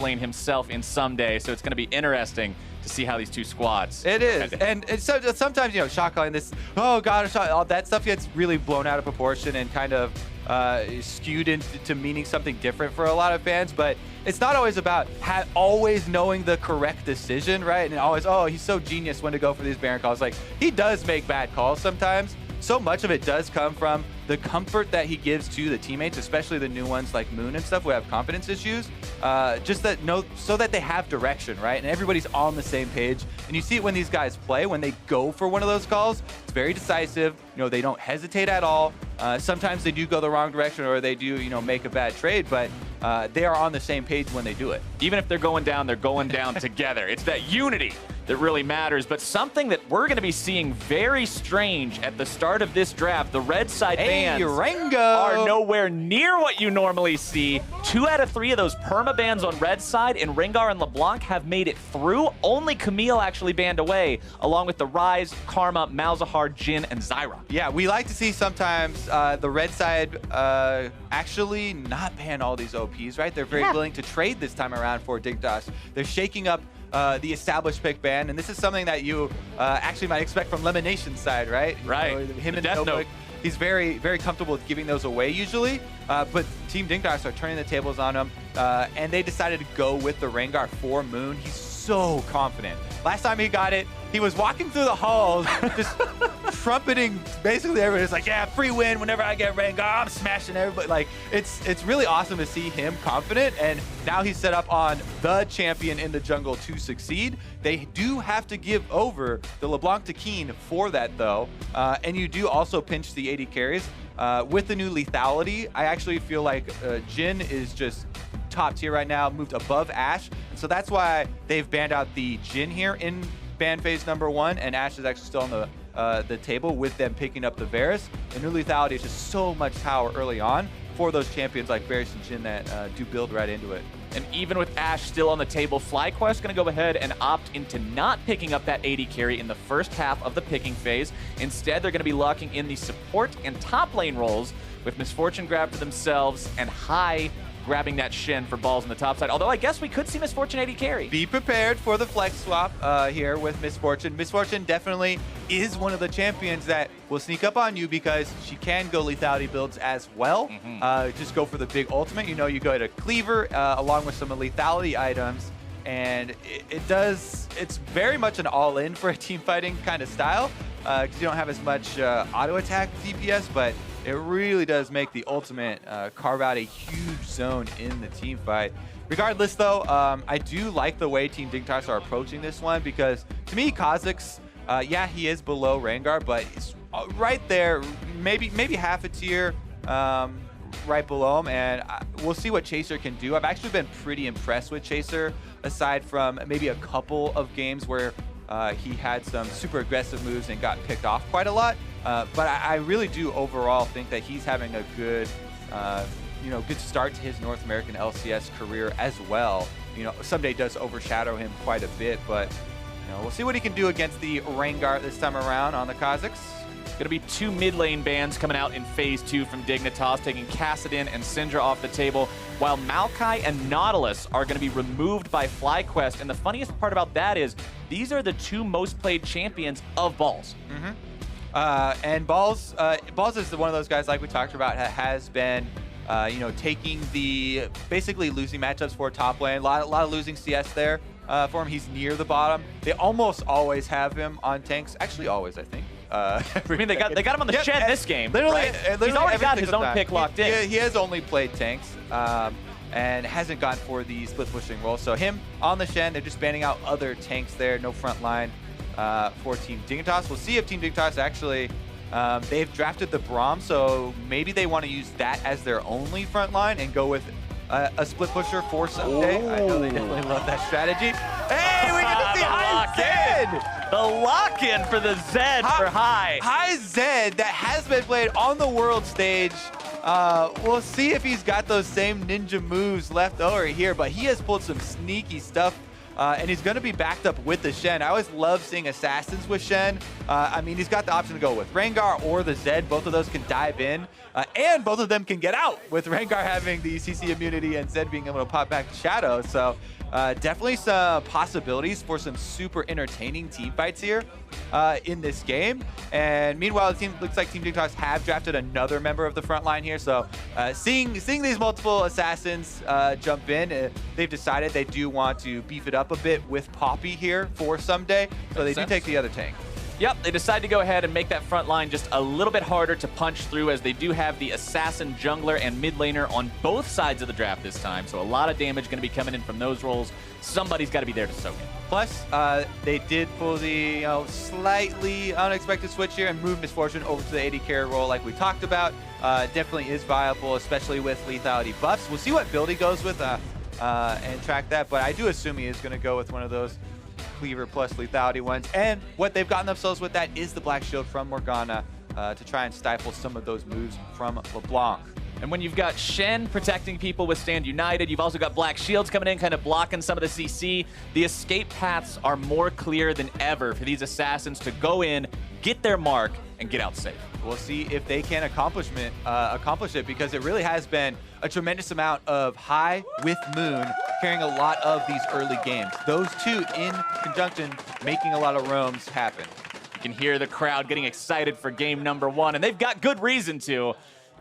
lane himself in Ssumday, so it's going to be interesting to see how these two squads. It is, and so sometimes, you know, shot calling, this, oh god, all that stuff gets really blown out of proportion and kind of skewed into meaning something different for a lot of fans. But it's not always about always knowing the correct decision, right? And always, oh, he's so genius when to go for these Baron calls. Like, he does make bad calls sometimes. So much of it does come from the comfort that he gives to the teammates, especially the new ones like Moon and stuff who have confidence issues. Just that so that they have direction, right? And everybody's on the same page. And you see it when these guys play, when they go for one of those calls, it's very decisive. You know, they don't hesitate at all. Sometimes they do go the wrong direction, or they do, you know, make a bad trade, but they are on the same page when they do it. Even if they're going down together. It's that unity that really matters. But something that we're going to be seeing very strange at the start of this draft, the red side bans are nowhere near what you normally see. 2 out of 3 of those perma bans on red side in Rengar and LeBlanc have made it through. Only Camille actually banned away, along with the Ryze, Karma, Malzahar, Jhin, and Zyra. Yeah, we like to see sometimes the red side actually not ban all these OPs, right? They're very willing to trade this time around for Dignitas. They're shaking up the established pick ban, and this is something that you actually might expect from Lemmonnation's side, right? Right. You know, him and Notebook, he's very, very comfortable with giving those away usually, but Team Dignitas are turning the tables on him, and they decided to go with the Rengar for Moon. He's so confident. Last time he got it, he was walking through the halls, just trumpeting basically everybody. It's like, yeah, free win whenever I get Rengar, I'm smashing everybody. Like, it's really awesome to see him confident, and now he's set up on the champion in the jungle to succeed. They do have to give over the LeBlanc to Keane for that, though, and you do also pinch the AD carries. With the new lethality, I actually feel like Jhin is just top tier right now, moved above Ashe, and so that's why they've banned out the Jhin here in ban phase #1, and Ashe is actually still on the table with them picking up the Varus. The new lethality is just so much power early on for those champions like Varus and Jhin that do build right into it. And even with Ashe still on the table, FlyQuest going to go ahead and opt into not picking up that AD carry in the first half of the picking phase. Instead, they're going to be locking in the support and top lane roles, with Misfortune grab for themselves and High grabbing that Shen for balls on the top side. Although I guess we could see Misfortune AD carry. Be prepared for the flex swap here with Misfortune. Misfortune definitely is one of the champions that will sneak up on you because she can go lethality builds as well. Just go for the big ultimate. You know, you go to Cleaver along with some lethality items, and it's very much an all-in for a team fighting kind of style because you don't have as much auto attack DPS, but it really does make the ultimate carve out a huge zone in the team fight. Regardless, though, I do like the way Team Dignitas are approaching this one because, to me, Kha'Zix, yeah, he is below Rengar, but it's right there, maybe half a tier right below him, and we'll see what Chaser can do. I've actually been pretty impressed with Chaser, aside from maybe a couple of games where he had some super aggressive moves and got picked off quite a lot. But I really do overall think that he's having a good, good start to his North American LCS career as well. You know, Ssumday does overshadow him quite a bit, but we'll see what he can do against the Rengar this time around on the Kha'Zix. Going to be 2 mid lane bans coming out in phase 2 from Dignitas, taking Kassadin and Syndra off the table, while Maokai and Nautilus are going to be removed by FlyQuest. And the funniest part about that is these are the 2 most played champions of Balls. And Balls is one of those guys, like we talked about, has been taking the basically losing matchups for top lane. A lot of losing CS there for him. He's near the bottom. They almost always have him on tanks. Actually, always, I think. I mean, they got him on the Shen this game. Literally, right? He's already got his own pick locked in. He has only played tanks and hasn't gone for the split pushing role. So him on the Shen, they're just banning out other tanks there. No front line for Team Dignitas. We'll see if Team Dignitas actually, they've drafted the Braum, so maybe they want to use that as their only front line and go with a split pusher for Ssumday. I know they definitely love that strategy. Hey, we get to see High Zed! The lock-in for the Zed for High. High Zed that has been played on the world stage. We'll see if he's got those same ninja moves left over here, but he has pulled some sneaky stuff and he's going to be backed up with the Shen. I always love seeing assassins with Shen. I mean, he's got the option to go with Rengar or the Zed. Both of those can dive in, and both of them can get out, with Rengar having the CC immunity and Zed being able to pop back to Shadow. So definitely some possibilities for some super entertaining team fights here in this game. And meanwhile, the team looks like Team Dignitas have drafted another member of the front line here. So seeing these multiple assassins jump in, they've decided they do want to beef it up a bit with Poppy here for Ssumday. So they do take the other tank. Yep, they decide to go ahead and make that front line just a little bit harder to punch through, as they do have the assassin, jungler, and mid laner on both sides of the draft this time. So a lot of damage going to be coming in from those roles. Somebody's got to be there to soak it. Plus, they did pull the slightly unexpected switch here and move Misfortune over to the AD carry role like we talked about. Definitely is viable, especially with lethality buffs. We'll see what build he goes with and track that, but I do assume he is going to go with one of those Cleaver plus lethality ones. And what they've gotten themselves with that is the Black Shield from Morgana to try and stifle some of those moves from LeBlanc. And when you've got Shen protecting people with Stand United, you've also got Black Shields coming in, kind of blocking some of the CC. The escape paths are more clear than ever for these assassins to go in, get their mark, and get out safe. We'll see if they can accomplish it, because it really has been a tremendous amount of High with Moon carrying a lot of these early games. Those two in conjunction making a lot of roams happen. You can hear the crowd getting excited for game number 1, and they've got good reason to.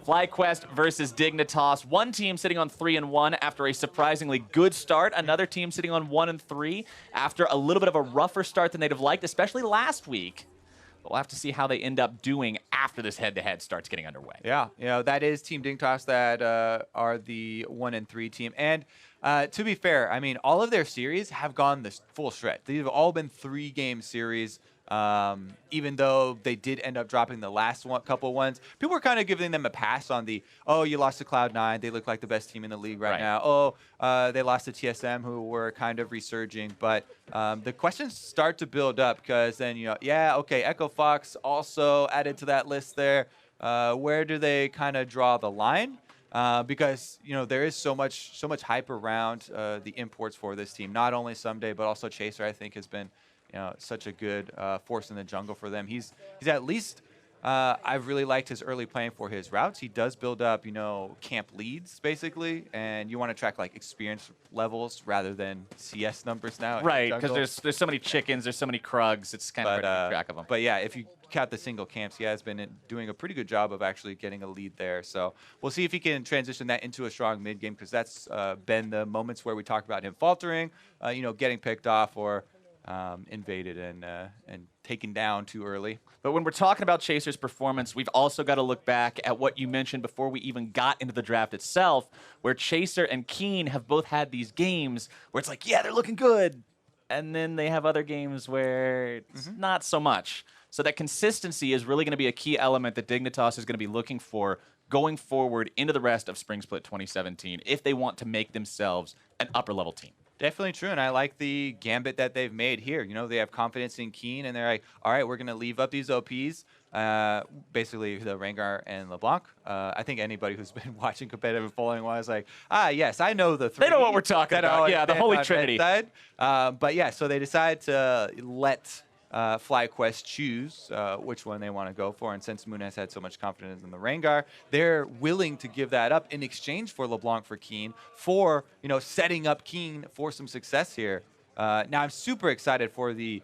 FlyQuest versus Dignitas. One team sitting on 3-1 after a surprisingly good start. Another team sitting on 1-3 after a little bit of a rougher start than they'd have liked, especially last week. But we'll have to see how they end up doing after this head-to-head starts getting underway. Yeah, that is Team Dignitas that are the 1-3 team. And to be fair, I mean, all of their series have gone the full stretch. These have all been 3-game series. Even though they did end up dropping the last couple ones, people were kind of giving them a pass on the, oh, you lost to Cloud9, they look like the best team in the league right now. Oh, they lost to TSM, who were kind of resurging. But the questions start to build up, because then, yeah, okay, Echo Fox also added to that list there. Where do they kind of draw the line? Because there is so much hype around the imports for this team. Not only Ssumday, but also Chaser, I think, has been such a good force in the jungle for them. He's at least, I've really liked his early playing for his routes. He does build up, camp leads, basically, and you want to track, like, experience levels rather than CS numbers now. Right, because there's so many chickens, there's so many Krugs, it's kind of hard to keep track of them. But yeah, if you count the single camps, he has been doing a pretty good job of actually getting a lead there. So we'll see if he can transition that into a strong mid game, because that's been the moments where we talk about him faltering, getting picked off, or invaded and taken down too early. But when we're talking about Chaser's performance, we've also got to look back at what you mentioned before we even got into the draft itself, where Chaser and Keane have both had these games where it's like, yeah, they're looking good, and then they have other games where it's not so much. So that consistency is really going to be a key element that Dignitas is going to be looking for going forward into the rest of Spring Split 2017 if they want to make themselves an upper-level team. Definitely true, and I like the gambit that they've made here. They have confidence in Keane, and they're like, all right, we're going to leave up these OPs, basically the Rengar and LeBlanc. I think anybody who's been watching competitive bowling was like, yes, I know the three. They know what we're talking about. Yeah, the Holy Trinity. But yeah, so they decide to let FlyQuest choose which one they want to go for, and since Moon has had so much confidence in the Rengar, they're willing to give that up in exchange for LeBlanc for Keane, for setting up Keane for some success here. Now I'm super excited for the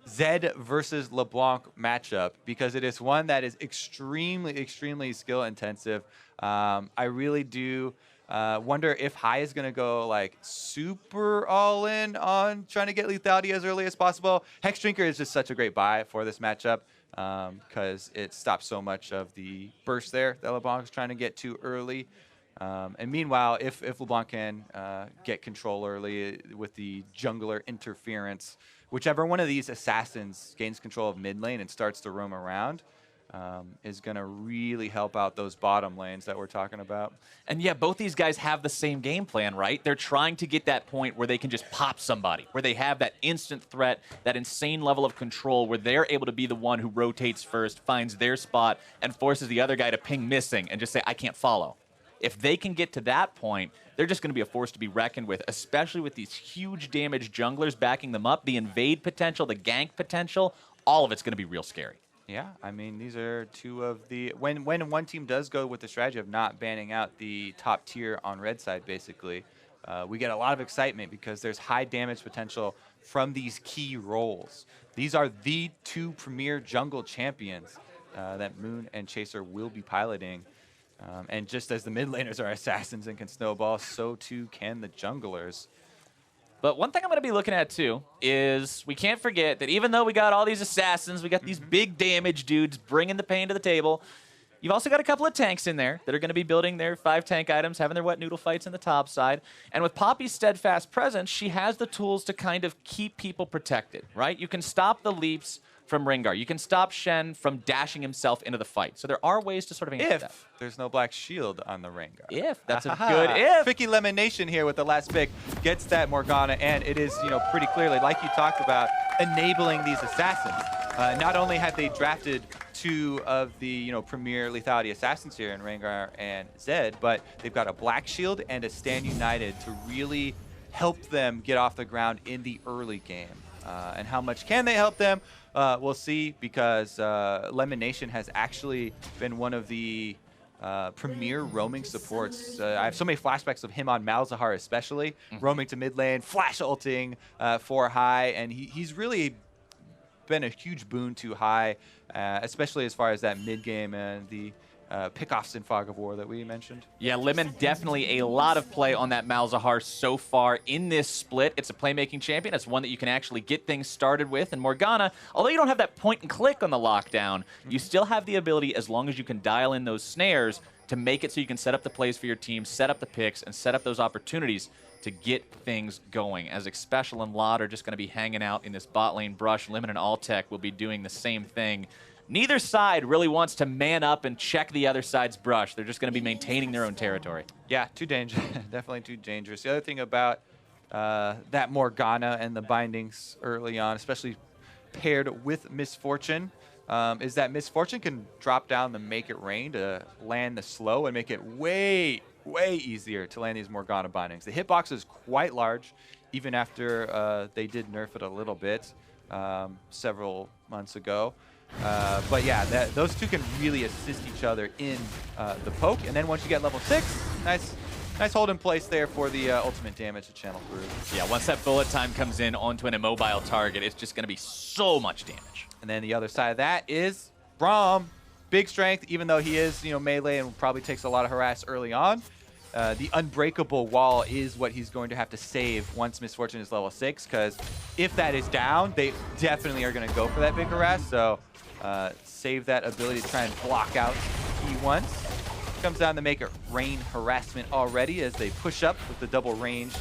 Zed versus LeBlanc matchup, because it is one that is extremely skill intensive. I really do wonder if High is going to go like super all in on trying to get lethality as early as possible. Hex Drinker is just such a great buy for this matchup, because it stops so much of the burst there that LeBlanc is trying to get too early. And meanwhile, if LeBlanc can get control early with the jungler interference, whichever one of these assassins gains control of mid lane and starts to roam around, is going to really help out those bottom lanes that we're talking about. And yeah, both these guys have the same game plan, right? They're trying to get that point where they can just pop somebody, where they have that instant threat, that insane level of control, where they're able to be the one who rotates first, finds their spot, and forces the other guy to ping missing and just say, I can't follow. If they can get to that point, they're just going to be a force to be reckoned with, especially with these huge damage junglers backing them up. The invade potential, the gank potential, all of it's going to be real scary. Yeah, I mean, these are two of the... When one team does go with the strategy of not banning out the top tier on red side, basically, we get a lot of excitement because there's high damage potential from these key roles. These are the two premier jungle champions that Moon and Chaser will be piloting. And just as the mid laners are assassins and can snowball, so too can the junglers. But one thing I'm going to be looking at, too, is we can't forget that even though we got all these assassins, we got these big damage dudes bringing the pain to the table, you've also got a couple of tanks in there that are going to be building their 5 tank items, having their wet noodle fights in the top side. And with Poppy's steadfast presence, she has the tools to kind of keep people protected, right? You can stop the leaps from Rengar. You can stop Shen from dashing himself into the fight. So there are ways to sort of answer that. If there's no black shield on the Rengar. If. That's a good if. Tricky Lemonnation here with the last pick gets that Morgana, and it is, pretty clearly, like you talked about, enabling these assassins. Not only have they drafted 2 of the, premier lethality assassins here in Rengar and Zed, but they've got a black shield and a Stand United to really help them get off the ground in the early game. And how much can they help them? We'll see, because Lemonnation has actually been one of the premier roaming supports. I have so many flashbacks of him on Malzahar especially, roaming to mid lane, flash ulting for High, and he's really been a huge boon to High, especially as far as that mid game and the pickoffs in Fog of War that we mentioned. Yeah, Lemon definitely a lot of play on that Malzahar so far in this split. It's a playmaking champion. It's one that you can actually get things started with. And Morgana, although you don't have that point and click on the lockdown, you still have the ability, as long as you can dial in those snares, to make it so you can set up the plays for your team, set up the picks, and set up those opportunities to get things going. As Xpecial and Lot are just going to be hanging out in this bot lane brush, Lemon and Altec will be doing the same thing. Neither side really wants to man up and check the other side's brush. They're just going to be maintaining their own territory. Yeah, too dangerous. Definitely too dangerous. The other thing about that Morgana and the bindings early on, especially paired with Misfortune, is that Misfortune can drop down the Make It Rain to land the slow and make it way easier to land these Morgana bindings. The hitbox is quite large, even after they did nerf it a little bit several months ago. But yeah, those two can really assist each other in the poke. And then once you get level 6, nice hold in place there for the ultimate damage to channel through. Yeah, once that bullet time comes in onto an immobile target, it's just going to be so much damage. And then the other side of that is Braum. Big strength, even though he is, melee and probably takes a lot of harass early on. The unbreakable wall is what he's going to have to save once Misfortune is level 6, because if that is down, they definitely are going to go for that big harass. So save that ability to try and block out key once. Comes down to Make It Rain harassment already as they push up with the double range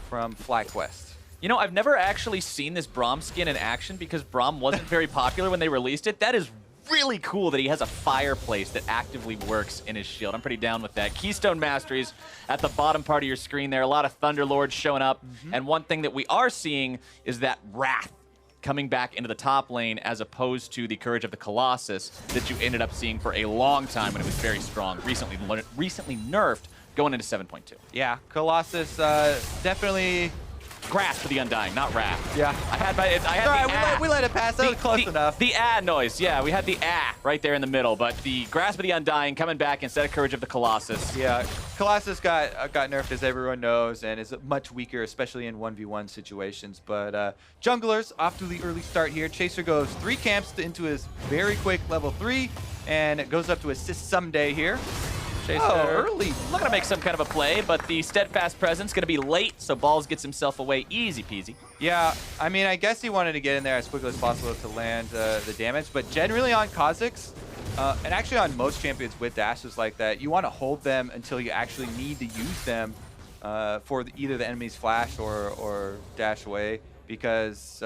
from FlyQuest. I've never actually seen this Braum skin in action because Braum wasn't very popular when they released it. That is really cool that he has a fireplace that actively works in his shield. I'm pretty down with that. Keystone Masteries at the bottom part of your screen there. A lot of Thunderlords showing up. And one thing that we are seeing is that Wrath coming back into the top lane as opposed to the Courage of the Colossus that you ended up seeing for a long time when it was very strong. Recently nerfed going into 7.2. Yeah, Colossus definitely... Grasp of the Undying, not Wrath. Yeah. I had we let it pass. That was close enough. The noise. Yeah, we had the right there in the middle, but the Grasp of the Undying coming back instead of Courage of the Colossus. Yeah, Colossus got nerfed, as everyone knows, and is much weaker, especially in 1v1 situations. But junglers off to the early start here. Chaser goes 3 camps into his very quick level 3, and it goes up to assist Ssumday here. Chaser early. Looking to make some kind of a play, but the steadfast presence going to be late, so Balls gets himself away easy peasy. Yeah, I mean, I guess he wanted to get in there as quickly as possible to land the damage, but generally on Kha'Zix, and actually on most champions with dashes like that, you want to hold them until you actually need to use them for either the enemy's flash or dash away, because,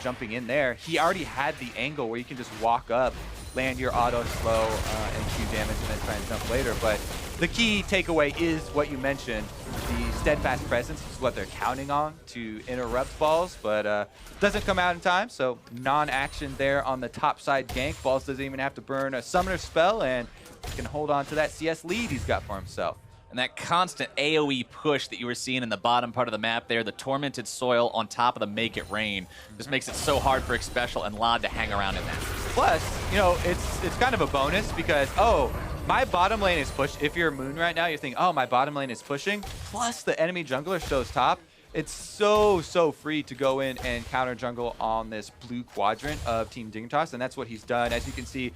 jumping in there, he already had the angle where you can just walk up, land your auto slow and Q damage, and then try and jump later. But the key takeaway is what you mentioned. The steadfast presence is what they're counting on to interrupt Balls, but doesn't come out in time, so non-action there on the top side gank. Balls doesn't even have to burn a summoner spell and can hold on to that CS lead he's got for himself. And that constant AoE push that you were seeing in the bottom part of the map there, the tormented soil on top of the Make It Rain, just makes it so hard for Xpecial and LOD to hang around in that. Plus, you know, it's kind of a bonus because, oh, my bottom lane is pushed. If you're Moon right now, you're thinking, oh, my bottom lane is pushing. Plus, the enemy jungler shows top. It's so free to go in and counter jungle on this blue quadrant of Team Dignitas, and that's what he's done. As you can see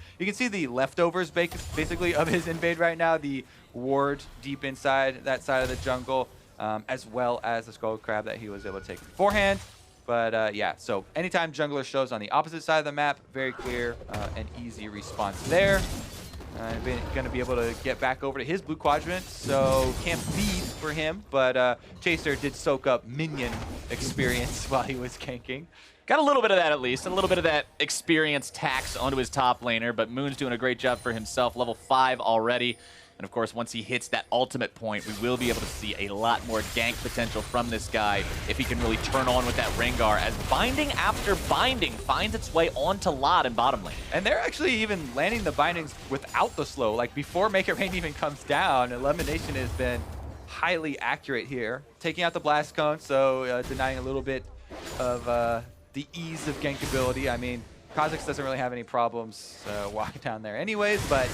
the leftovers basically of his invade right now, the ward deep inside that side of the jungle, as well as the skull crab that he was able to take beforehand. But yeah, so anytime jungler shows on the opposite side of the map, very clear and easy response there. Going to be able to get back over to his blue quadrant, so can't feed for him, but Chaser did soak up minion experience while he was ganking. Got a little bit of that at least, a little bit of that experience tax onto his top laner, but Moon's doing a great job for himself, level 5 already. And of course, once he hits that ultimate point, we will be able to see a lot more gank potential from this guy if he can really turn on with that Rengar, as binding after binding finds its way onto LOD in bottom lane. And they're actually even landing the bindings without the slow. Like before Make It Rain even comes down, Lemonnation has been highly accurate here, taking out the blast cone, so denying a little bit of the ease of gankability. I mean, Kha'Zix doesn't really have any problems walking down there anyways, but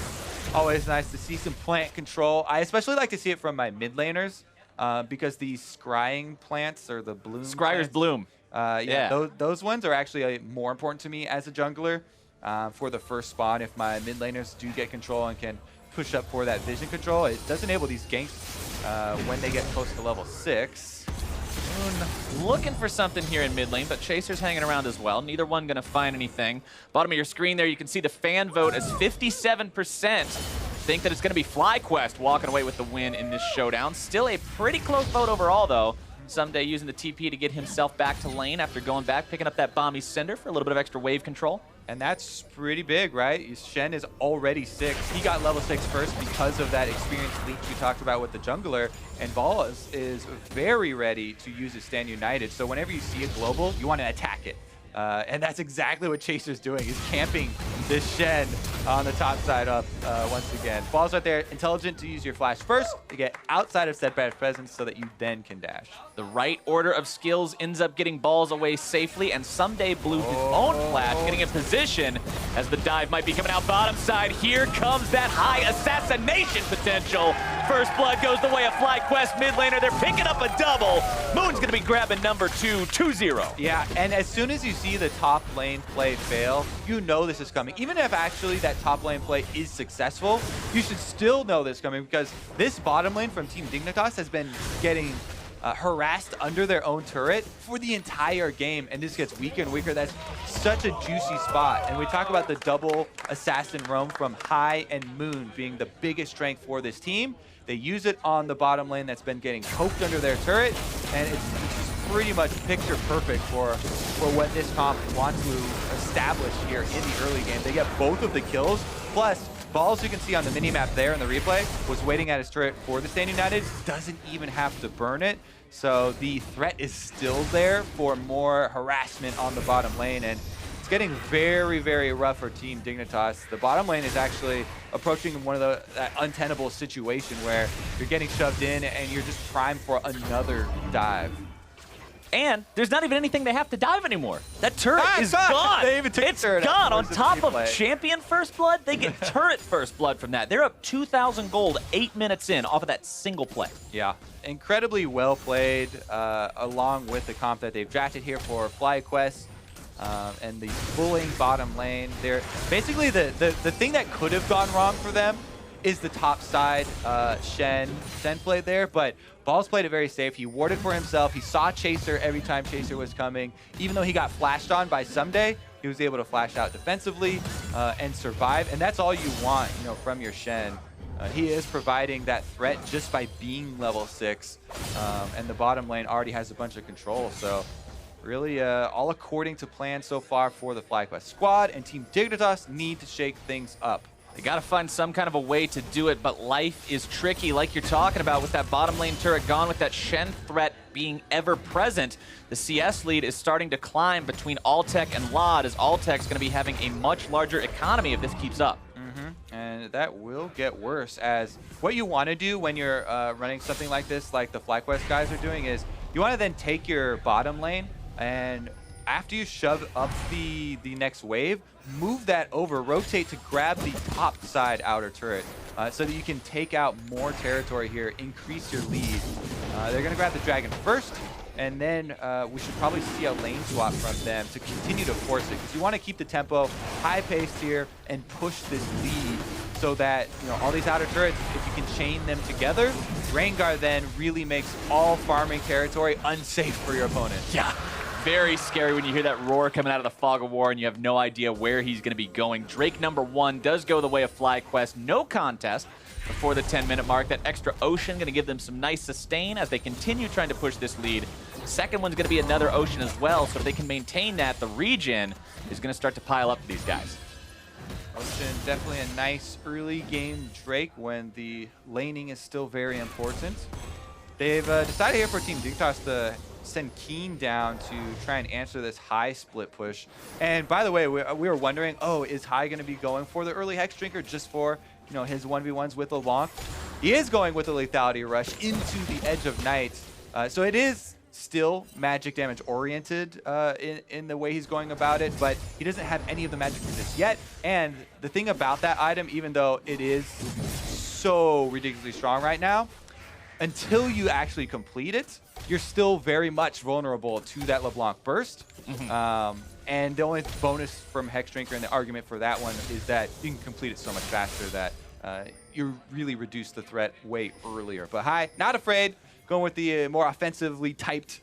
always nice to see some plant control. I especially like to see it from my mid laners because the scrying plants or the bloom Scryer's bloom. Yeah. Those ones are actually more important to me as a jungler for the first spawn. If my mid laners do get control and can push up for that vision control, it does enable these ganks when they get close to level 6. Looking for something here in mid lane, but Chaser's hanging around as well. Neither one going to find anything. Bottom of your screen there, you can see the fan vote as 57% think that it's going to be FlyQuest walking away with the win in this showdown. Still a pretty close vote overall, though. Ssumday using the TP to get himself back to lane after going back, picking up that Bomby Cinder for a little bit of extra wave control. And that's pretty big, right? Shen is already 6. He got level 6 first because of that experience leech we talked about with the jungler. And Ball is very ready to use his Stand United. So whenever you see a global, you want to attack it. And that's exactly what Chaser's doing. He's camping this Shen on the top side up once again. Ball's right there. Intelligent to use your flash first to get outside of Setback's presence so that you then can dash. The right order of skills ends up getting Balls away safely, and Ssumday blew his own flash, getting in position as the dive might be coming out bottom side. Here comes that high assassination potential. First blood goes the way of FlyQuest mid laner. They're picking up a double. Moon's going to be grabbing number 2, 2-0. Yeah, and as soon as you see the top lane play fail, you know this is coming. Even if actually that top lane play is successful, you should still know this coming because this bottom lane from Team Dignitas has been getting harassed under their own turret for the entire game, and this gets weaker and weaker. That's such a juicy spot. And we talk about the double assassin roam from High and Moon being the biggest strength for this team. They use it on the bottom lane that's been getting poked under their turret, and it's pretty much picture perfect for what this comp wants to establish here in the early game. They get both of the kills, plus Balls, you can see on the mini-map there in the replay, was waiting at his turret for the Stand United, doesn't even have to burn it. So the threat is still there for more harassment on the bottom lane, and it's getting very rough for Team Dignitas. The bottom lane is actually approaching one of that untenable situation where you're getting shoved in and you're just primed for another dive. And there's not even anything they have to dive anymore. That turret is gone. They even took it's turret gone. On top of champion first blood, they get turret first blood from that. They're up 2,000 gold 8 minutes in off of that single play. Yeah, incredibly well played along with the comp that they've drafted here for FlyQuest and the bullying bottom lane. They're basically the thing that could have gone wrong for them is the top side Shen played there, but Balls played it very safe. He warded for himself. He saw Chaser every time Chaser was coming. Even though he got flashed on by Ssumday, he was able to flash out defensively and survive. And that's all you want, you know, from your Shen. He is providing that threat just by being level 6. And the bottom lane already has a bunch of control. So really all according to plan so far for the FlyQuest squad. And Team Dignitas need to shake things up. They got to find some kind of a way to do it, but life is tricky, like you're talking about, with that bottom lane turret gone, with that Shen threat being ever present. The CS lead is starting to climb between Altec and LOD, as Altec's going to be having a much larger economy if this keeps up. And and that will get worse, as what you want to do when you're running something like this, like the FlyQuest guys are doing, is you want to then take your bottom lane, and after you shove up the next wave, move that over, rotate to grab the top side outer turret, so that you can take out more territory here, increase your lead. They're going to grab the dragon first, and then we should probably see a lane swap from them to continue to force it, because you want to keep the tempo high-paced here and push this lead so that, you know, all these outer turrets, if you can chain them together, Rengar then really makes all farming territory unsafe for your opponent. Yeah. Very scary when you hear that roar coming out of the fog of war and you have no idea where he's going to be going. Drake #1 does go the way of FlyQuest. No contest before the 10-minute mark. That extra ocean going to give them some nice sustain as they continue trying to push this lead. Second one's going to be another ocean as well, so if they can maintain that, the regen is going to start to pile up for these guys. Ocean, definitely a nice early game Drake when the laning is still very important. They've decided here for Team Dignitas to send Keane down to try and answer this high split push. And by the way, we were wondering, oh, is High going to be going for the early Hex Drinker just for, you know, his 1v1s with LeBlanc? He is going with the Lethality Rush into the Edge of Night. So it is still magic damage oriented in the way he's going about it, but he doesn't have any of the magic resist yet. And the thing about that item, even though it is so ridiculously strong right now, until you actually complete it, you're still very much vulnerable to that LeBlanc burst. And the only bonus from Hex Drinker and the argument for that one is that you can complete it so much faster that you really reduce the threat way earlier. But High, not afraid, going with the more offensively typed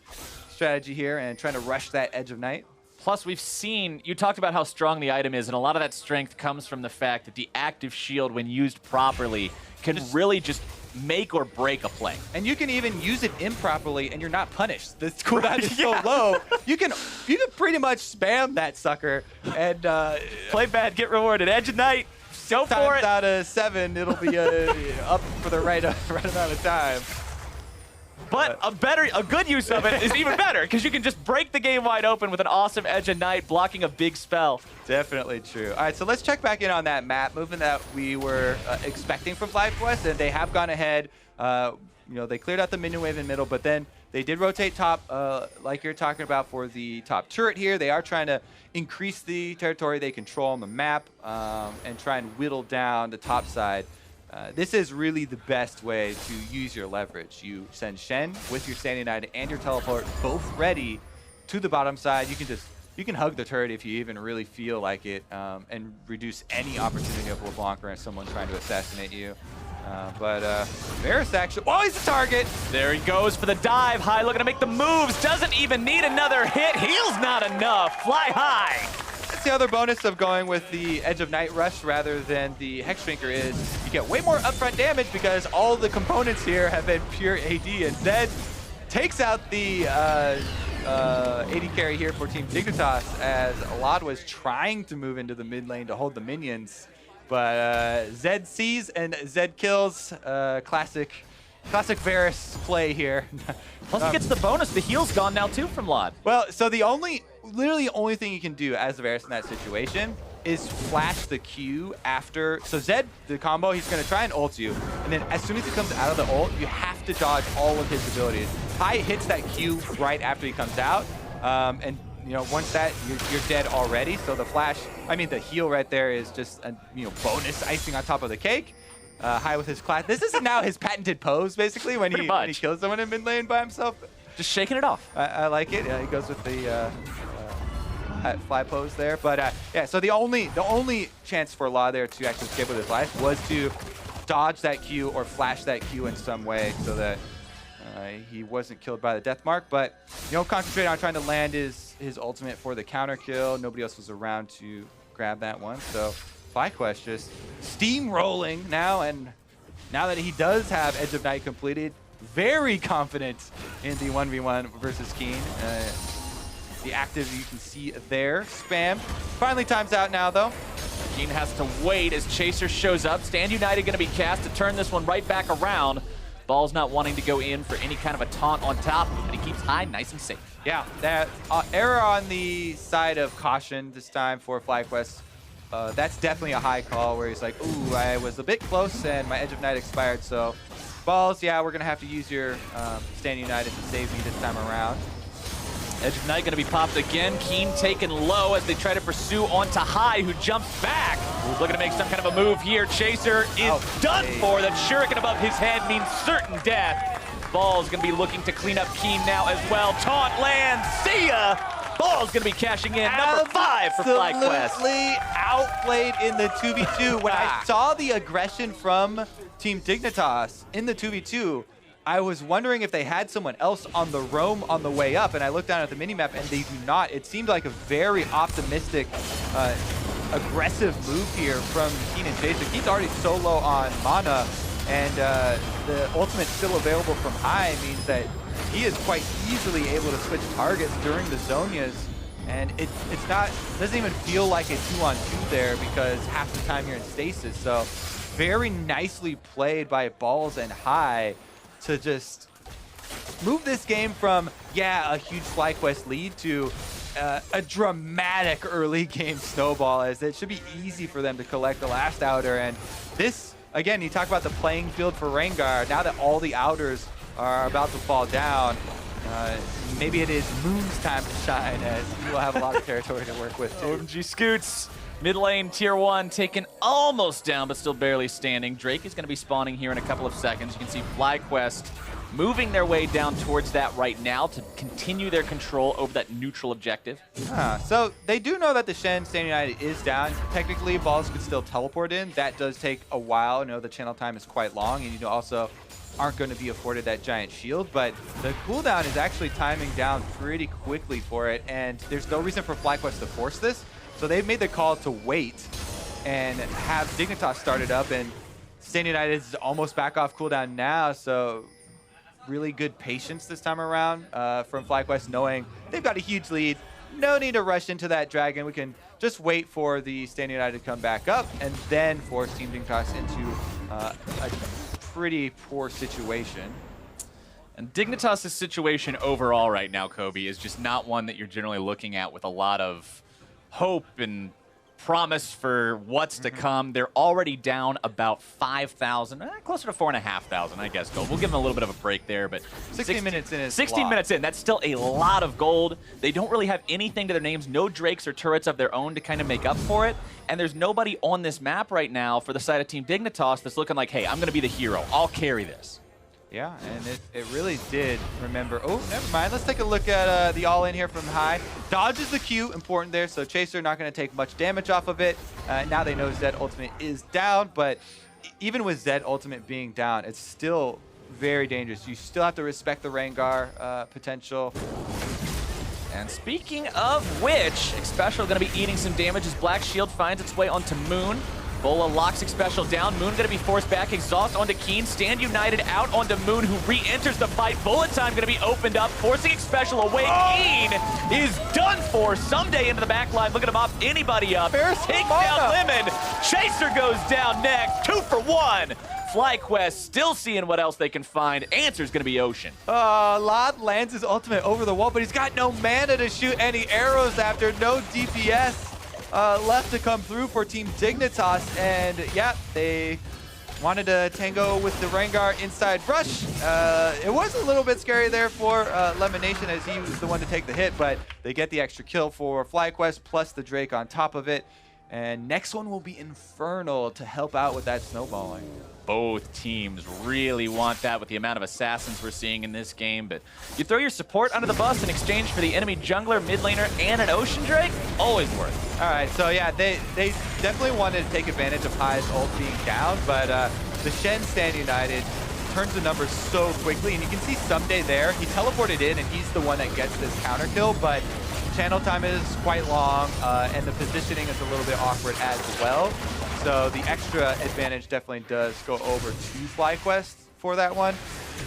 strategy here and trying to rush that Edge of Night. Plus, we've seen, you talked about how strong the item is, and a lot of that strength comes from the fact that the active shield, when used properly, can really just make or break a play. And you can even use it improperly and you're not punished. The cooldown is so low, you can pretty much spam that sucker and play bad, get rewarded. Edge of Night, go for it. Out of 7, it'll be up for the right amount of time. But a good use of it is even better, because you can just break the game wide open with an awesome Edge of Night, blocking a big spell. Definitely true. All right, so let's check back in on that map movement that we were expecting from FlyQuest, and they have gone ahead. You know, they cleared out the minion wave in middle, but then they did rotate top, like you're talking about for the top turret here. They are trying to increase the territory they control on the map and try and whittle down the top side. This is really the best way to use your leverage. You send Shen with your Standing Knight and your teleport both ready to the bottom side. You can hug the turret if you even really feel like it, and reduce any opportunity of LeBlanc or someone trying to assassinate you. But Varus actually, oh, he's the target. There he goes for the dive. High looking to make the moves. Doesn't even need another hit. Heal's not enough. Fly High. The other bonus of going with the Edge of Night Rush rather than the Hex Drinker is you get way more upfront damage because all the components here have been pure AD, and Zed takes out the AD carry here for Team Dignitas as Alad was trying to move into the mid lane to hold the minions, but Zed sees and Zed kills. Classic Varus play here. Plus he gets the bonus. The heal's gone now too from Lod. Well, so literally the only thing you can do as Varus in that situation is flash the Q after. So Zed, the combo, he's going to try and ult you. And then as soon as he comes out of the ult, you have to dodge all of his abilities. High hits that Q right after he comes out. And you know, once that, you're dead already. So the flash, I mean, the heal right there is just a bonus icing on top of the cake. High with his class. This is now his patented pose, basically, when he kills someone in mid lane by himself. Just shaking it off. I like it. Yeah, he goes with the fly pose there. But yeah, so the only chance for Law there to actually escape with his life was to dodge that Q or flash that Q in some way so that he wasn't killed by the death mark. But concentrate on trying to land his ultimate for the counter kill. Nobody else was around to grab that one. So FlyQuest just steamrolling now, and now that he does have Edge of Night completed, very confident in the 1v1 versus Keane. The active you can see there, spam. Finally times out now though. Keane has to wait as Chaser shows up. Stand United going to be cast to turn this one right back around. Ball's not wanting to go in for any kind of a taunt on top, but he keeps High nice and safe. Yeah, that error on the side of caution this time for FlyQuest. that's definitely a high call where he's like, ooh, I was a bit close and my Edge of Night expired, so balls, yeah, we're going to have to use your Stand United to save me this time around. Edge of Night going to be popped again. Keane taken low as they try to pursue onto High, who jumps back. Looking to make some kind of a move here. Chaser is done for. That shuriken above his head means certain death. Ball's going to be looking to clean up Keane now as well. Taunt lands. See ya! Ball's going to be cashing in. Number 5 for FlyQuest. Absolutely outplayed in the 2v2. When I saw the aggression from Team Dignitas in the 2v2, I was wondering if they had someone else on the roam on the way up, and I looked down at the minimap, and they do not. It seemed like a very optimistic, aggressive move here from Keane and Chaser. Keane's already so low on mana, and the ultimate still available from High means that he is quite easily able to switch targets during the Zonias, and it's not, doesn't even feel like a 2-on-2 there because half the time you're in stasis. So very nicely played by Balls and High to just move this game from, yeah, a huge FlyQuest lead to a dramatic early game snowball, as it should be easy for them to collect the last outer. And this, again, you talk about the playing field for Rengar. Now that all the outers are about to fall down, maybe it is Moon's time to shine, as he will have a lot of territory to work with too. OMG Scoots. Mid lane, tier 1, taken almost down, but still barely standing. Drake is going to be spawning here in a couple of seconds. You can see FlyQuest moving their way down towards that right now to continue their control over that neutral objective. So they do know that the Shen Stand United is down. Technically, Balls could still teleport in. That does take a while. I know the channel time is quite long, and you also aren't going to be afforded that giant shield, but the cooldown is actually timing down pretty quickly for it, and there's no reason for FlyQuest to force this. So they've made the call to wait and have Dignitas started up, and Stand United is almost back off cooldown now, so really good patience this time around from FlyQuest, knowing they've got a huge lead. No need to rush into that dragon. We can just wait for the Stand United to come back up and then force Team Dignitas into a pretty poor situation. And Dignitas' situation overall right now, Kobe, is just not one that you're generally looking at with a lot of hope and promise for what's to come. They're already down about 5,000, closer to 4,500, I guess, gold. We'll give them a little bit of a break there, but 16 minutes in is 16 minutes in, that's still a lot of gold. They don't really have anything to their names, no drakes or turrets of their own to kind of make up for it, and there's nobody on this map right now for the side of Team Dignitas that's looking like, hey, I'm going to be the hero. I'll carry this. Yeah, and it really did remember. Oh, never mind. Let's take a look at the all-in here from High. Dodges the Q, important there, so Chaser not going to take much damage off of it. Now they know Zed Ultimate is down, but even with Zed Ultimate being down, it's still very dangerous. You still have to respect the Rengar potential. And speaking of which, Xpecial going to be eating some damage as Black Shield finds its way onto Moon. Bola locks Xpecial down. Moon going to be forced back. Exhaust onto Keane. Stand United out onto Moon, who re-enters the fight. Bullet time going to be opened up, forcing Xpecial away. Keane is done for. Ssumday into the back line, looking to mop anybody up. Takes down Lemon. Chaser goes down next. 2 for 1. FlyQuest still seeing what else they can find. Answer's going to be Ocean. Lod lands his ultimate over the wall, but he's got no mana to shoot any arrows after. No DPS. Left to come through for Team Dignitas, and yeah, they wanted to tango with the Rengar inside rush. It was a little bit scary there for Lemonnation, as he was the one to take the hit, but they get the extra kill for FlyQuest plus the Drake on top of it. And next one will be Infernal to help out with that snowballing. Both teams really want that with the amount of assassins we're seeing in this game, but you throw your support under the bus in exchange for the enemy jungler, mid laner, and an Ocean Drake, always worth it. All right, so yeah, they definitely wanted to take advantage of High's ult being down, but the Shen Stand United turns the numbers so quickly, and you can see Ssumday there. He teleported in, and he's the one that gets this counter kill, but channel time is quite long, and the positioning is a little bit awkward as well. So the extra advantage definitely does go over to FlyQuest for that one.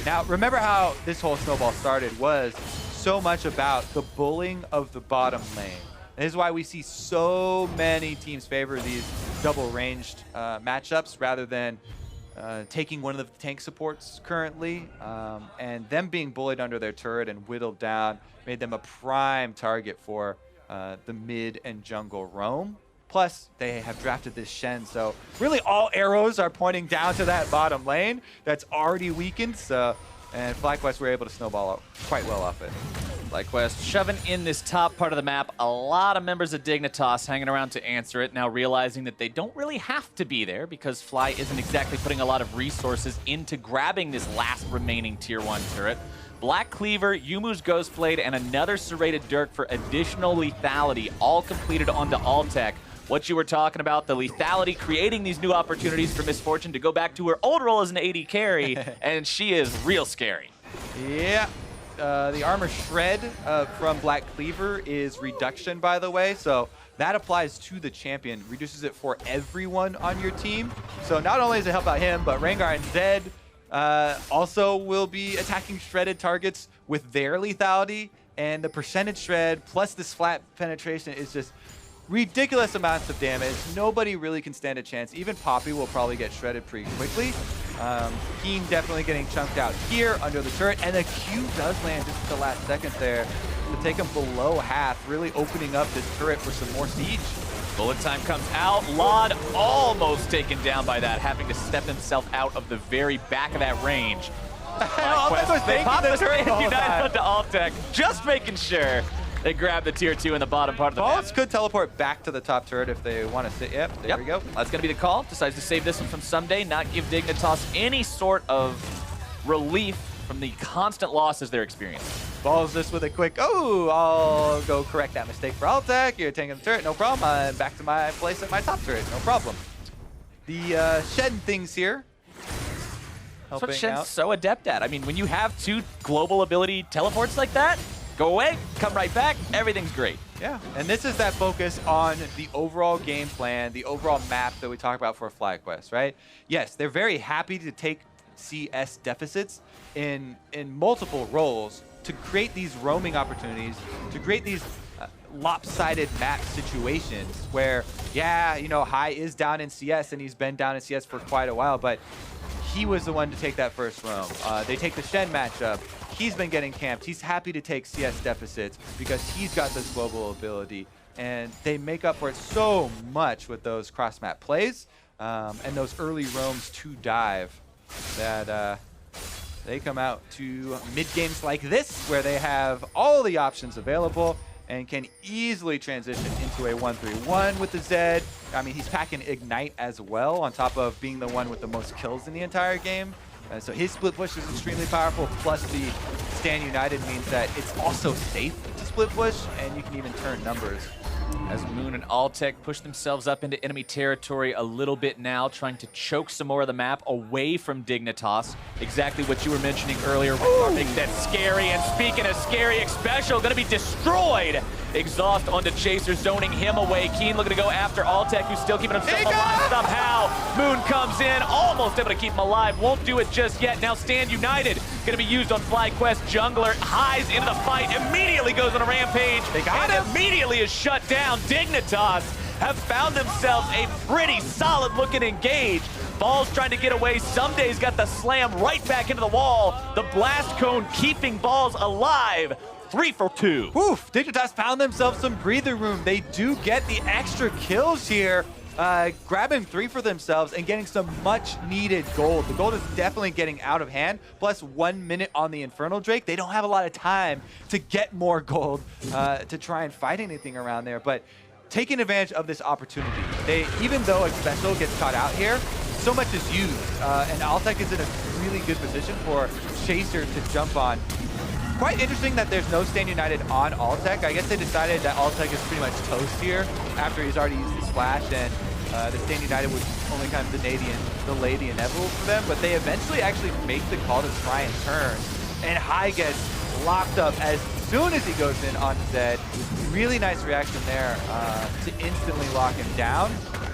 Now, remember how this whole snowball started was so much about the bullying of the bottom lane. This is why we see so many teams favor these double-ranged matchups rather than taking one of the tank supports currently. And them being bullied under their turret and whittled down made them a prime target for the mid and jungle roam. Plus, they have drafted this Shen, so really all arrows are pointing down to that bottom lane that's already weakened. So, and FlyQuest were able to snowball out quite well off it. FlyQuest shoving in this top part of the map. A lot of members of Dignitas hanging around to answer it, now realizing that they don't really have to be there because Fly isn't exactly putting a lot of resources into grabbing this last remaining Tier 1 turret. Black Cleaver, Yumu's Ghostblade, and another Serrated Dirk for additional lethality, all completed onto Altec. What you were talking about, the lethality, creating these new opportunities for Misfortune to go back to her old role as an AD carry, and she is real scary. Yeah. The armor shred from Black Cleaver is reduction, by the way, so that applies to the champion, reduces it for everyone on your team. So not only does it help out him, but Rengar and Zed also will be attacking shredded targets with their lethality, and the percentage shred plus this flat penetration is just ridiculous amounts of damage. Nobody really can stand a chance. Even Poppy will probably get shredded pretty quickly. Keane definitely getting chunked out here under the turret, and the Q does land just at the last second there to take him below half, really opening up this turret for some more siege. Bullet time comes out. Lod almost taken down by that, having to step himself out of the very back of that range. They pop the turret and United onto Altec, just making sure they grab the Tier 2 in the bottom part of the map. VODS could teleport back to the top turret if they want to sit. Yep, there we go. That's going to be the call. Decides to save this one from Ssumday, not give Dignitas any sort of relief from the constant losses they're experiencing. Balls this with a quick, oh, I'll go correct that mistake for Altec. You're taking the turret, no problem. I'm back to my place at my top turret, no problem. The Shen things here. That's what Shen's so adept at. I mean, when you have two global ability teleports like that, go away, come right back, everything's great. Yeah, and this is that focus on the overall game plan, the overall map that we talk about for FlyQuest, right? Yes, they're very happy to take CS deficits in multiple roles to create these roaming opportunities, to create these lopsided map situations where, yeah, you know, High is down in CS and he's been down in CS for quite a while, but he was the one to take that first roam. They take the Shen matchup. He's been getting camped. He's happy to take CS deficits because he's got this global ability. And they make up for it so much with those cross-map plays and those early roams to dive that they come out to mid-games like this where they have all the options available and can easily transition into a 1-3-1 with the Zed. I mean, he's packing Ignite as well on top of being the one with the most kills in the entire game. So his split push is extremely powerful, plus the Stand United means that it's also safe to split push, and you can even turn numbers. As Moon and Altec push themselves up into enemy territory a little bit now, trying to choke some more of the map away from Dignitas. Exactly what you were mentioning earlier. Rengar makes that scary, and speaking of scary, Xpecial gonna be destroyed. Exhaust onto Chaser, zoning him away. Keane looking to go after Altec, who's still keeping himself alive somehow. Moon comes in, almost able to keep him alive. Won't do it just yet. Now Stand United gonna be used on FlyQuest. Jungler Highs into the fight, immediately goes on a rampage. They got him. Immediately is shut down. Dignitas have found themselves a pretty solid looking engage. Ball's trying to get away. Ssumday's got the slam right back into the wall. The blast cone keeping Balls alive. 3 for 2. Oof, Dignitas found themselves some breather room. They do get the extra kills here, grabbing 3 for themselves and getting some much needed gold. The gold is definitely getting out of hand, plus 1 minute on the Infernal Drake. They don't have a lot of time to get more gold to try and fight anything around there, but taking advantage of this opportunity. Even though Xpecial gets caught out here, so much is used, and Altec is in a really good position for Chaser to jump on. Quite interesting that there's no Stand United on Altec. I guess they decided that Altec is pretty much toast here after he's already used his flash, and the Stand United would only kind of delay the inevitable for them, but they eventually actually make the call to try and turn, and High gets locked up as soon as he goes in on Zed. Really nice reaction there to instantly lock him down,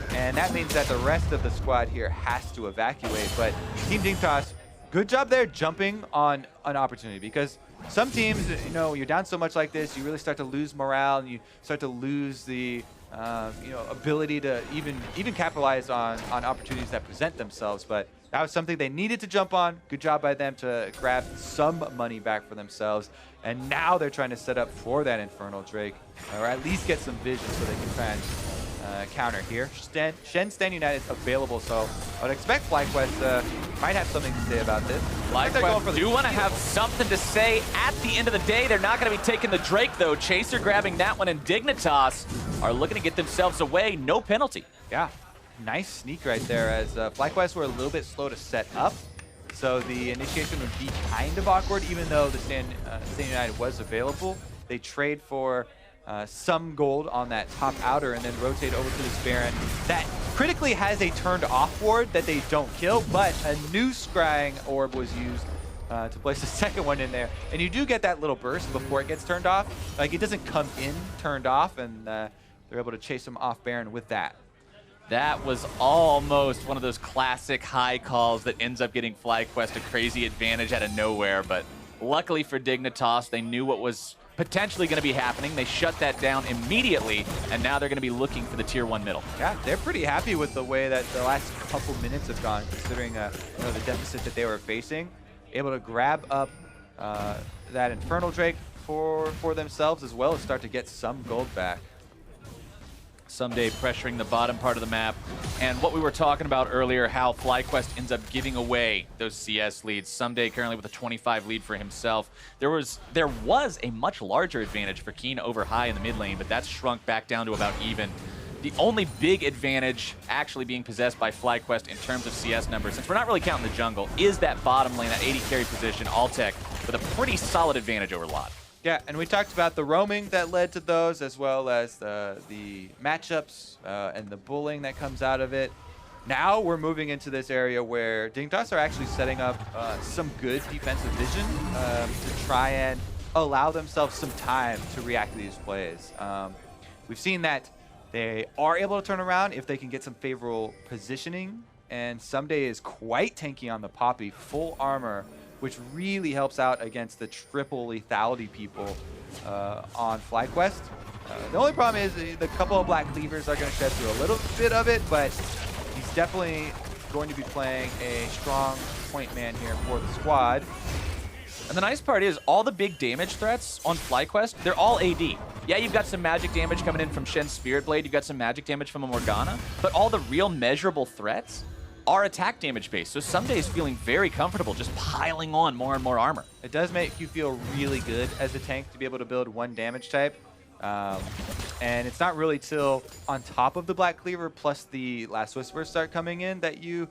and that means that the rest of the squad here has to evacuate, but Team Dignitas, good job there jumping on an opportunity, because some teams, you know, you're down so much like this, you really start to lose morale and you start to lose the ability to even capitalize on opportunities that present themselves. But that was something they needed to jump on. Good job by them to grab some money back for themselves. And now they're trying to set up for that Infernal Drake, or at least get some vision so they can try and counter here. Shen Stand United is available, so I would expect FlyQuest might have something to say about this. FlyQuest do want to have something to say at the end of the day. They're not going to be taking the Drake, though. Chaser grabbing that one, and Dignitas are looking to get themselves away. No penalty. Yeah, nice sneak right there, as FlyQuest were a little bit slow to set up. So the initiation would be kind of awkward, even though the Stand United was available. They trade for some gold on that top outer and then rotate over to this Baron that critically has a turned off ward that they don't kill, but a new scrying orb was used to place the second one in there. And you do get that little burst before it gets turned off. Like, it doesn't come in turned off, and they're able to chase him off Baron with that. That was almost one of those classic high calls that ends up getting FlyQuest a crazy advantage out of nowhere, but luckily for Dignitas, they knew what was potentially going to be happening. They shut that down immediately, and now they're going to be looking for the tier 1 middle. Yeah, they're pretty happy with the way that the last couple minutes have gone, considering the deficit that they were facing. Able to grab up that Infernal Drake for themselves, as well as start to get some gold back. Ssumday pressuring the bottom part of the map. And what we were talking about earlier, how FlyQuest ends up giving away those CS leads. Ssumday currently with a 25 lead for himself. There was a much larger advantage for Keane over high in the mid lane, but that's shrunk back down to about even. The only big advantage actually being possessed by FlyQuest in terms of CS numbers, since we're not really counting the jungle, is that bottom lane, that 80 carry position, Altec, with a pretty solid advantage over Lot. Yeah, and we talked about the roaming that led to those, as well as the matchups and the bullying that comes out of it. Now we're moving into this area where Dignitas are actually setting up some good defensive vision to try and allow themselves some time to react to these plays. We've seen that they are able to turn around if they can get some favorable positioning, and Ssumday is quite tanky on the Poppy, full armor, which really helps out against the triple lethality people on FlyQuest. The only problem is the couple of black cleavers are going to shed through a little bit of it, but he's definitely going to be playing a strong point man here for the squad. And the nice part is all the big damage threats on FlyQuest, they're all AD. Yeah, you've got some magic damage coming in from Shen's Spirit Blade, you've got some magic damage from a Morgana, but all the real measurable threats are attack damage based. So Ssumday is feeling very comfortable just piling on more and more armor. It does make you feel really good as a tank to be able to build one damage type. And it's not really till on top of the Black Cleaver plus the Last Whisper start coming in that you,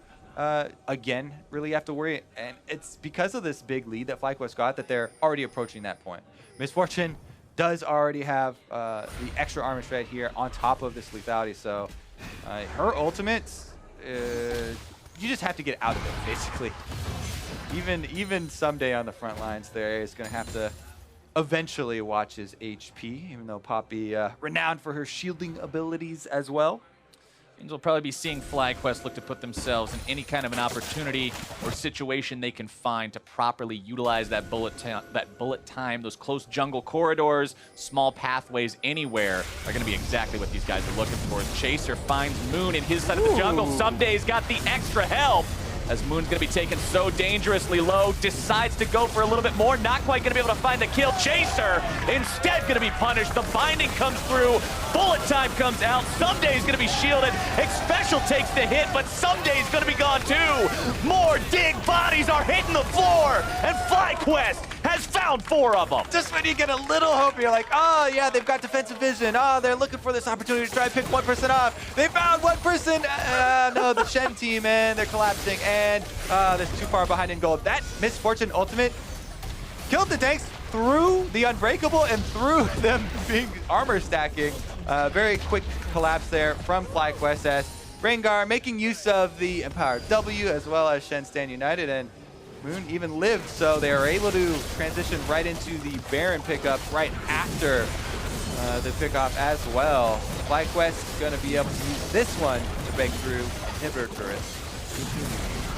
again, really have to worry. And it's because of this big lead that FlyQuest got that they're already approaching that point. Misfortune does already have the extra armor shred here on top of this lethality. So her ultimates, you just have to get out of it, basically. Even Ssumday on the front lines there is going to have to eventually watch his HP, even though Poppy renowned for her shielding abilities as well. Means we'll probably be seeing FlyQuest look to put themselves in any kind of an opportunity or situation they can find to properly utilize that bullet time. Those close jungle corridors, small pathways anywhere are going to be exactly what these guys are looking for. Chaser finds Moon in his side of the jungle. Ssumday's got the extra help, as Moon's going to be taken so dangerously low, decides to go for a little bit more, not quite going to be able to find the kill. Chaser instead going to be punished. The binding comes through, bullet time comes out, Ssumday's going to be shielded. Xpecial takes the hit, but Ssumday's going to be gone too. More dig bodies are hitting the floor, and FlyQuest has found 4 of them. Just when you get a little hope, you're like, oh yeah, they've got defensive vision. Oh, they're looking for this opportunity to try and pick one person off. They found one person. No, the Shen team, and they're collapsing. And they're too far behind in gold. That Misfortune ultimate killed the tanks through the Unbreakable and through them being armor stacking. Very quick collapse there from FlyQuest as Rengar making use of the Empowered W as well as Shen Stand United, and Moon even lived, so they are able to transition right into the Baron pickup right after the pickoff as well. FlyQuest is going to be able to use this one to break through inhibitor turrets.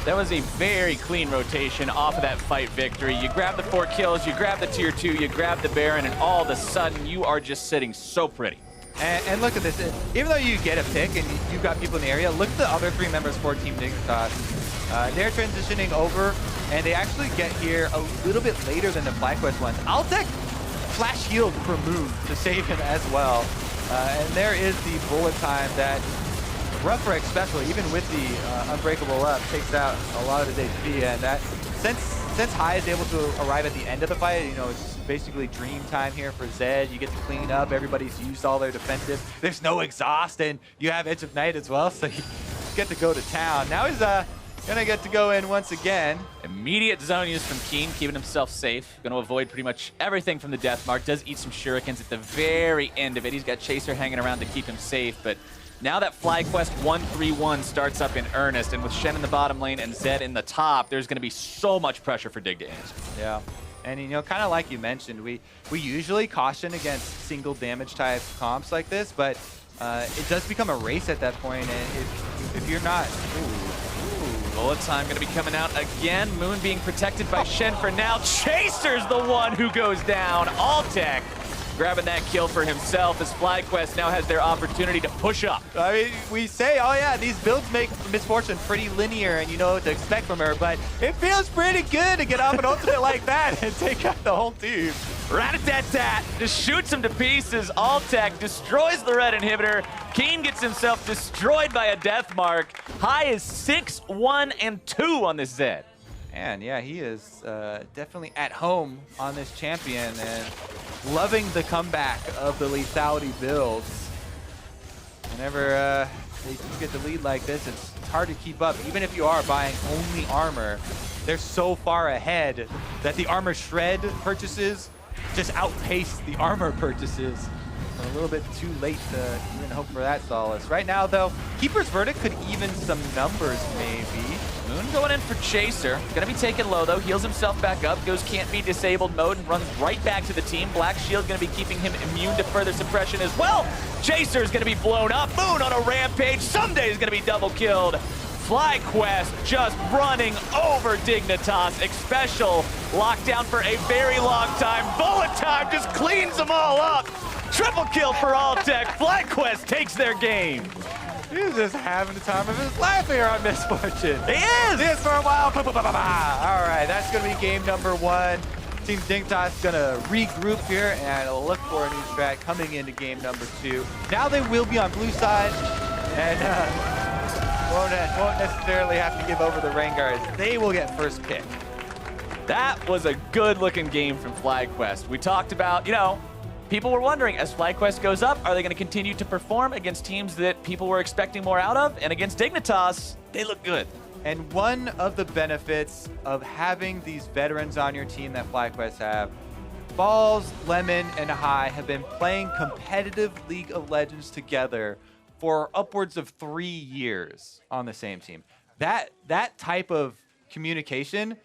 That was a very clean rotation off of that fight victory. You grab the 4 kills, you grab the tier 2, you grab the Baron, and all of a sudden you are just sitting so pretty. And look at this. Even though you get a pick and you've got people in the area, look at the other 3 members for Team Dignitas. They're transitioning over, and they actually get here a little bit later than the FlyQuest ones. Altec flash healed for Moon to save him as well. And there is the bullet time that rough for Xpecial, even with the unbreakable up, takes out a lot of his HP. And that since High is able to arrive at the end of the fight, you know, it's basically dream time here for Zed. You get to clean up. Everybody's used all their defensive. There's no exhaust, and you have Edge of Night as well, so you get to go to town. Now he's gonna get to go in once again. Immediate zone use from Keane, keeping himself safe. Gonna avoid pretty much everything from the death mark. Does eat some shurikens at the very end of it. He's got Chaser hanging around to keep him safe, but now that FlyQuest 1-3-1 starts up in earnest, and with Shen in the bottom lane and Zed in the top, there's gonna be so much pressure for Dig to answer. Yeah. And, you know, kind of like you mentioned, we usually caution against single damage type comps like this, but it does become a race at that point, and if you're not... Bullet time going to be coming out again. Moon being protected by Shen for now. Chaser's the one who goes down. Altec grabbing that kill for himself as FlyQuest now has their opportunity to push up. I mean, we say, oh yeah, these builds make Misfortune pretty linear and you know what to expect from her, but it feels pretty good to get off an ultimate like that and take out the whole team. Rat-a-tat-tat, just shoots him to pieces. Altec destroys the red inhibitor. Keane gets himself destroyed by a death mark. High is 6-1-2 on this Zed. And yeah, he is definitely at home on this champion and loving the comeback of the lethality builds. Whenever they do get the lead like this, it's hard to keep up. Even if you are buying only armor, they're so far ahead that the armor shred purchases just outpace the armor purchases. A little bit too late to even hope for that solace. Right now, though, Keeper's Verdict could even some numbers, maybe. Moon going in for Chaser. Gonna be taken low, though. Heals himself back up. Goes can't be disabled mode and runs right back to the team. Black Shield gonna be keeping him immune to further suppression as well. Chaser's gonna be blown up. Moon on a rampage. Ssumday is gonna be double killed. FlyQuest just running over Dignitas. Xpecial locked down for a very long time. Bullet time just cleans them all up. Triple kill for Altec. FlyQuest takes their game. He's just having the time of his life here on Misfortune. He is! He is for a while. All right, that's going to be game number 1. Team Dignitas going to regroup here and look for a new strat coming into game number 2. Now they will be on blue side and won't necessarily have to give over the Rengar as they will get first pick. That was a good-looking game from FlyQuest. We talked about, you know, people were wondering, as FlyQuest goes up, are they going to continue to perform against teams that people were expecting more out of? And against Dignitas, they look good. And one of the benefits of having these veterans on your team that FlyQuest have, Balls, Lemon, and High have been playing competitive League of Legends together for upwards of 3 years on the same team. That type of communication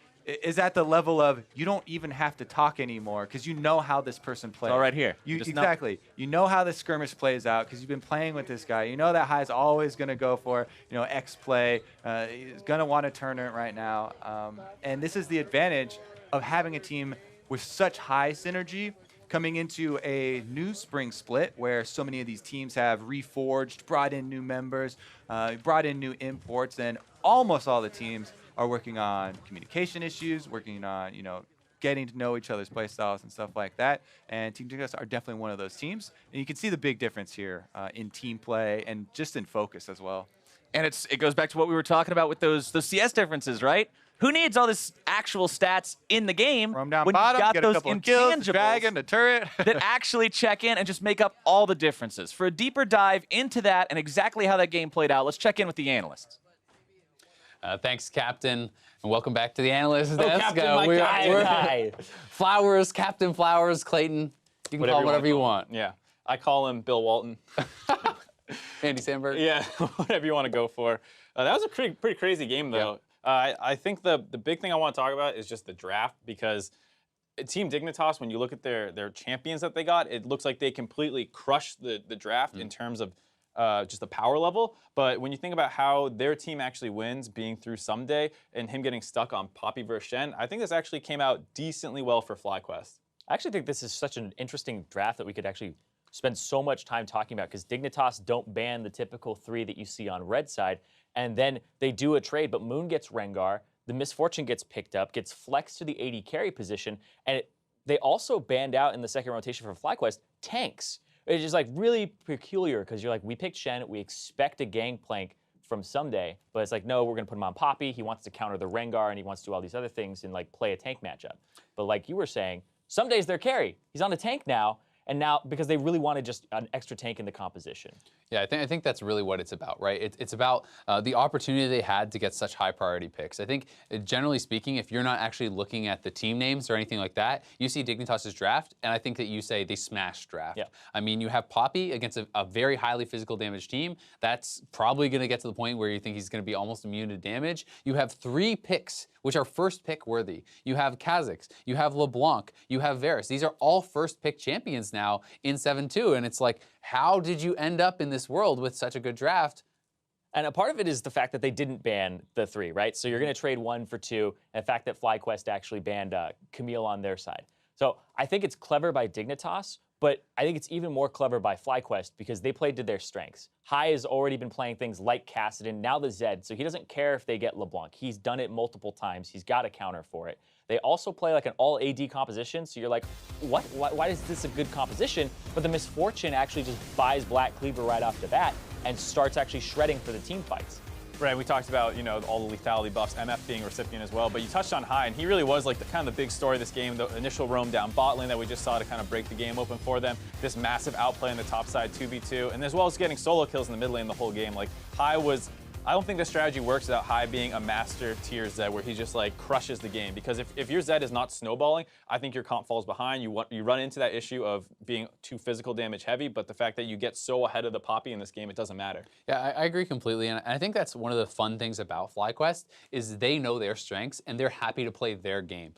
is at the level of you don't even have to talk anymore because you know how this person plays. It's all right here. Exactly. You know how the skirmish plays out because you've been playing with this guy. You know that High's always going to go for, you know, X play. He's going to want to turn it right now. And this is the advantage of having a team with such high synergy coming into a new spring split where so many of these teams have reforged, brought in new members, brought in new imports, and almost all the teams are working on communication issues, working on, you know, getting to know each other's play styles and stuff like that. And Team Dignitas are definitely one of those teams. And you can see the big difference here in team play and just in focus as well. And it goes back to what we were talking about with those CS differences, right? Who needs all this actual stats in the game Roam down when bottom, you got get those a couple of kills, intangibles dragon, the turret that actually check in and just make up all the differences? For a deeper dive into that and exactly how that game played out, let's check in with the analysts. Thanks, Captain, and welcome back to the analyst desk. Captain, we're Flowers, Captain Flowers, Clayton. You can call him whatever you want. Yeah, I call him Bill Walton. Andy Samberg. Yeah, whatever you want to go for. That was a pretty crazy game, though. Yeah. I think the big thing I want to talk about is just the draft, because Team Dignitas, when you look at their champions that they got, it looks like they completely crushed the draft in terms of just the power level. But when you think about how their team actually wins, being through Ssumday and him getting stuck on Poppy versus Shen, I think this actually came out decently well for FlyQuest. I actually think this is such an interesting draft that we could actually spend so much time talking about, because Dignitas don't ban the typical 3 that you see on red side, and then they do a trade, but Moon gets Rengar, the Misfortune gets picked up, gets flexed to the AD carry position, and they also banned out in the second rotation for FlyQuest tanks. It's just like really peculiar because you're like, we picked Shen, we expect a gangplank from Ssumday, but it's like, no, we're gonna put him on Poppy. He wants to counter the Rengar and he wants to do all these other things and like play a tank matchup. But like you were saying, Ssumday's their carry. He's on a tank now, and now because they really wanted just an extra tank in the composition. Yeah, I think that's really what it's about, right? It's about the opportunity they had to get such high priority picks. I think, generally speaking, if you're not actually looking at the team names or anything like that, you see Dignitas' draft, and I think that you say they smashed draft. Yeah. I mean, you have Poppy against a very highly physical damage team. That's probably going to get to the point where you think he's going to be almost immune to damage. You have 3 picks, which are first pick worthy. You have Kha'Zix, you have LeBlanc, you have Varus. These are all first pick champions now in 7-2, and it's like, how did you end up in this world with such a good draft? And a part of it is the fact that they didn't ban the 3, right? So you're going to trade 1 for 2, and the fact that FlyQuest actually banned Camille on their side. So I think it's clever by Dignitas, but I think it's even more clever by FlyQuest because they played to their strengths. Hai has already been playing things like Kassadin, now the Zed, so he doesn't care if they get LeBlanc. He's done it multiple times. He's got a counter for it. They also play like an all AD composition, so you're like, what? Why is this a good composition? But the Misfortune actually just buys Black Cleaver right off the bat and starts actually shredding for the team fights. Right, we talked about, you know, all the lethality buffs, MF being a recipient as well, but you touched on Hai, and he really was like the kind of the big story of this game, the initial roam down bot lane that we just saw to kind of break the game open for them, this massive outplay on the top side 2v2, and as well as getting solo kills in the mid lane the whole game. Like, Hai was, I don't think this strategy works without Hai being a master tier Zed where he just like crushes the game. Because if your Zed is not snowballing, I think your comp falls behind. You run into that issue of being too physical damage heavy, but the fact that you get so ahead of the Poppy in this game, it doesn't matter. Yeah, I agree completely, and I think that's one of the fun things about FlyQuest is they know their strengths and they're happy to play their game.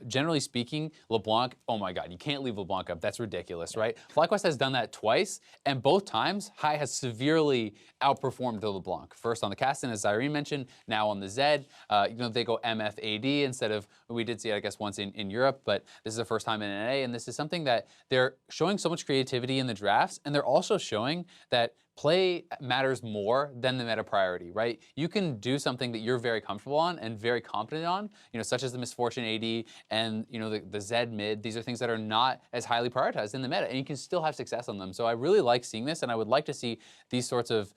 Generally speaking, LeBlanc, oh my God, you can't leave LeBlanc up. That's ridiculous, right? FlyQuest has done that twice, and both times, Hai has severely outperformed the LeBlanc. First on the Kassadin, as Irene mentioned, now on the Zed. You know, they go MF AD instead of, we did see it, I guess, once in Europe, but this is the first time in NA, and this is something that they're showing so much creativity in the drafts, and they're also showing that play matters more than the meta priority, right? You can do something that you're very comfortable on and very competent on, you know, such as the Misfortune AD and, you know, the Zed mid. These are things that are not as highly prioritized in the meta, and you can still have success on them. So I really like seeing this, and I would like to see these sorts of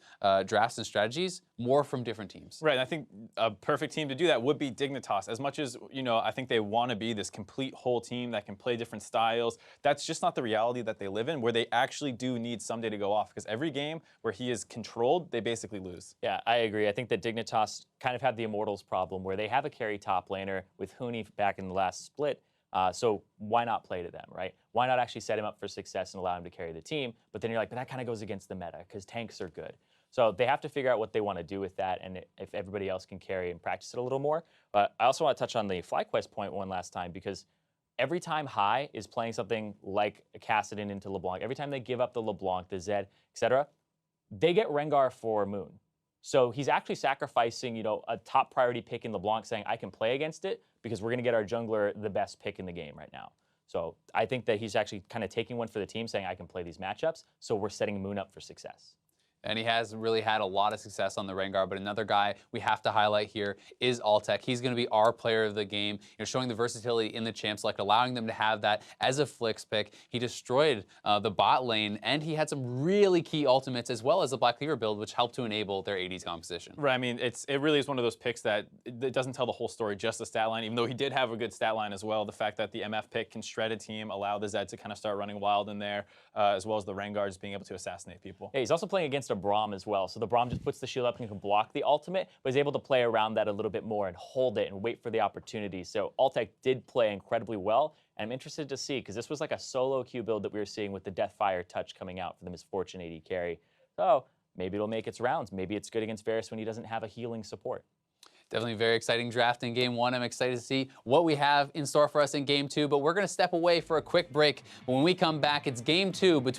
drafts and strategies more from different teams. Right, and I think a perfect team to do that would be Dignitas. As much as, you know, I think they want to be this complete whole team that can play different styles, that's just not the reality that they live in, where they actually do need Ssumday to go off, because every game where he is controlled, they basically lose. Yeah, I agree. I think that Dignitas kind of had the Immortals problem where they have a carry top laner with Huni back in the last split. So why not play to them, right? Why not actually set him up for success and allow him to carry the team? But then you're like, but that kind of goes against the meta because tanks are good. So they have to figure out what they want to do with that and if everybody else can carry and practice it a little more. But I also want to touch on the FlyQuest point one last time because every time Hai is playing something like a Kassadin into LeBlanc, every time they give up the LeBlanc, the Zed, etc., they get Rengar for Moon. So he's actually sacrificing, you know, a top priority pick in LeBlanc saying, I can play against it because we're going to get our jungler the best pick in the game right now. So I think that he's actually kind of taking one for the team saying, I can play these matchups. So we're setting Moon up for success. And he has really had a lot of success on the Rengar, but another guy we have to highlight here is Altec. He's going to be our player of the game, you know, showing the versatility in the champ select, allowing them to have that as a flicks pick. He destroyed the bot lane, and he had some really key ultimates as well as the Black Cleaver build, which helped to enable their AD's composition. Right, I mean, it really is one of those picks that it doesn't tell the whole story, just the stat line, even though he did have a good stat line as well. The fact that the MF pick can shred a team, allow the Zed to kind of start running wild in there, as well as the Rengar just being able to assassinate people. Yeah, he's also playing against a Braum as well. So the Braum just puts the shield up and can block the ultimate, but he's able to play around that a little bit more and hold it and wait for the opportunity. So Altec did play incredibly well, and I'm interested to see, because this was like a solo queue build that we were seeing with the Deathfire touch coming out for the Misfortune AD carry. So maybe it'll make its rounds. Maybe it's good against Varus when he doesn't have a healing support. Definitely a very exciting draft in Game 1. I'm excited to see what we have in store for us in Game 2, but we're going to step away for a quick break. When we come back, it's Game 2 between